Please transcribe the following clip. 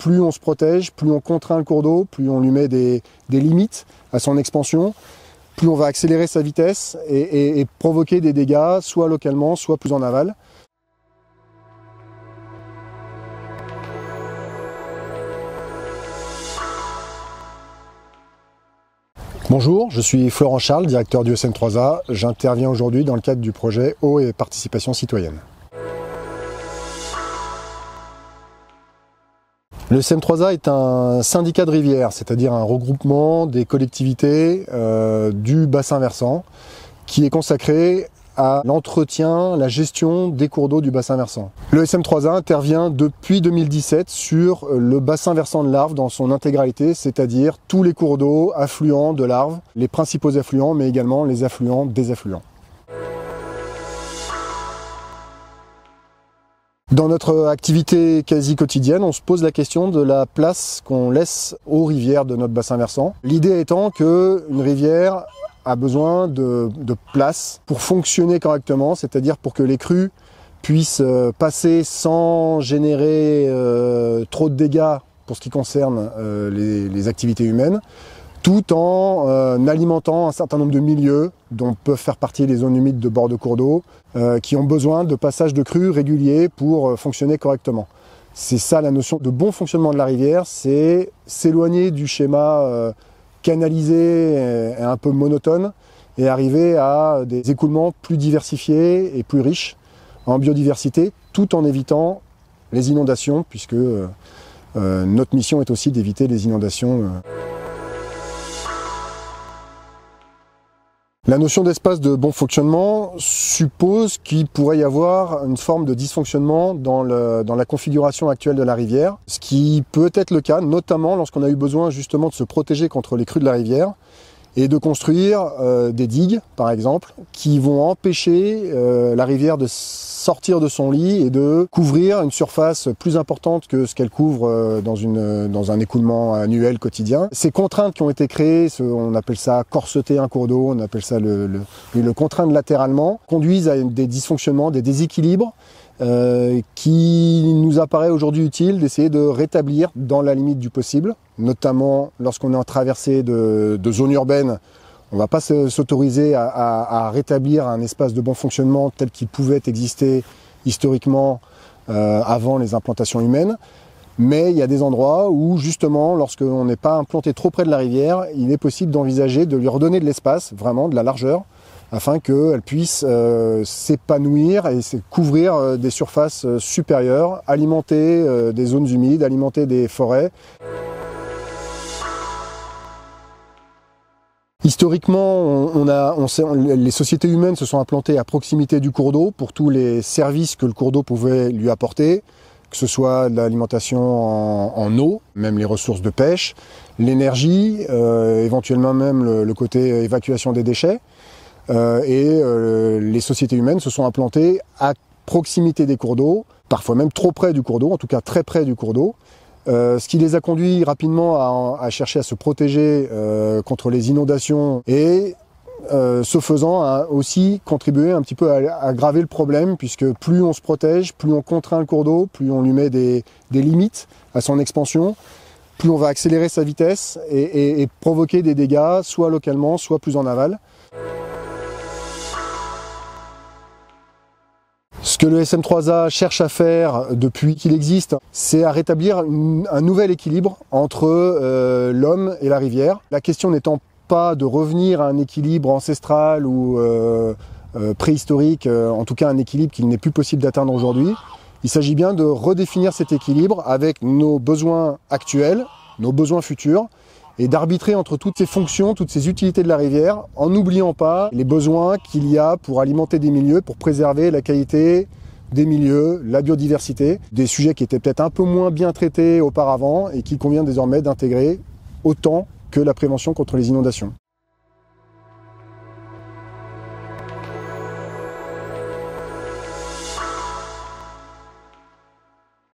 plus on se protège, plus on contraint le cours d'eau, plus on lui met des limites à son expansion, plus on va accélérer sa vitesse et provoquer des dégâts, soit localement, soit plus en aval. Bonjour, je suis Florent Charles, directeur du SM3A. J'interviens aujourd'hui dans le cadre du projet Eau et participation citoyenne. Le SM3A est un syndicat de rivière, c'est-à-dire un regroupement des collectivités du bassin versant qui est consacré à l'entretien, la gestion des cours d'eau du bassin versant. Le SM3A intervient depuis 2017 sur le bassin versant de l'Arve dans son intégralité, c'est-à-dire tous les cours d'eau affluents de l'Arve, les principaux affluents, mais également les affluents des affluents. Dans notre activité quasi quotidienne, on se pose la question de la place qu'on laisse aux rivières de notre bassin versant. L'idée étant qu'une rivière a besoin de place pour fonctionner correctement, c'est-à-dire pour que les crues puissent passer sans générer trop de dégâts pour ce qui concerne les activités humaines, tout en alimentant un certain nombre de milieux dont peuvent faire partie les zones humides de bord de cours d'eau qui ont besoin de passages de crues réguliers pour fonctionner correctement. C'est ça la notion de bon fonctionnement de la rivière, c'est s'éloigner du schéma canalisé et un peu monotone et arriver à des écoulements plus diversifiés et plus riches en biodiversité, tout en évitant les inondations, puisque notre mission est aussi d'éviter les inondations. La notion d'espace de bon fonctionnement suppose qu'il pourrait y avoir une forme de dysfonctionnement dans la configuration actuelle de la rivière, ce qui peut être le cas, notamment lorsqu'on a eu besoin justement de se protéger contre les crues de la rivière et de construire des digues, par exemple, qui vont empêcher la rivière de sortir de son lit et de couvrir une surface plus importante que ce qu'elle couvre dans un écoulement annuel quotidien. Ces contraintes qui ont été créées, on appelle ça corseter un cours d'eau, on appelle ça le contraindre latéralement, conduisent à des dysfonctionnements, des déséquilibres qui nous apparaît aujourd'hui utile d'essayer de rétablir dans la limite du possible, notamment lorsqu'on est en traversée de zones urbaines. On ne va pas s'autoriser à rétablir un espace de bon fonctionnement tel qu'il pouvait exister historiquement avant les implantations humaines. Mais il y a des endroits où, justement, lorsqu'on n'est pas implanté trop près de la rivière, il est possible d'envisager de lui redonner de l'espace, vraiment de la largeur, afin qu'elle puisse s'épanouir et couvrir des surfaces supérieures, alimenter des zones humides, alimenter des forêts. Historiquement, les sociétés humaines se sont implantées à proximité du cours d'eau pour tous les services que le cours d'eau pouvait lui apporter, que ce soit de l'alimentation en eau, même les ressources de pêche, l'énergie, éventuellement même le côté évacuation des déchets. Les sociétés humaines se sont implantées à proximité des cours d'eau, parfois même trop près du cours d'eau, en tout cas très près du cours d'eau. Ce qui les a conduits rapidement à chercher à se protéger contre les inondations et, ce faisant, à aussi contribuer un petit peu à aggraver le problème, puisque plus on se protège, plus on contraint le cours d'eau, plus on lui met des limites à son expansion, plus on va accélérer sa vitesse et provoquer des dégâts, soit localement, soit plus en aval. Ce que le SM3A cherche à faire depuis qu'il existe, c'est à rétablir un nouvel équilibre entre l'homme et la rivière. La question n'étant pas de revenir à un équilibre ancestral ou préhistorique, en tout cas un équilibre qu'il n'est plus possible d'atteindre aujourd'hui. Il s'agit bien de redéfinir cet équilibre avec nos besoins actuels, nos besoins futurs, et d'arbitrer entre toutes ces fonctions, toutes ces utilités de la rivière, en n'oubliant pas les besoins qu'il y a pour alimenter des milieux, pour préserver la qualité des milieux, la biodiversité, des sujets qui étaient peut-être un peu moins bien traités auparavant et qu'il convient désormais d'intégrer autant que la prévention contre les inondations.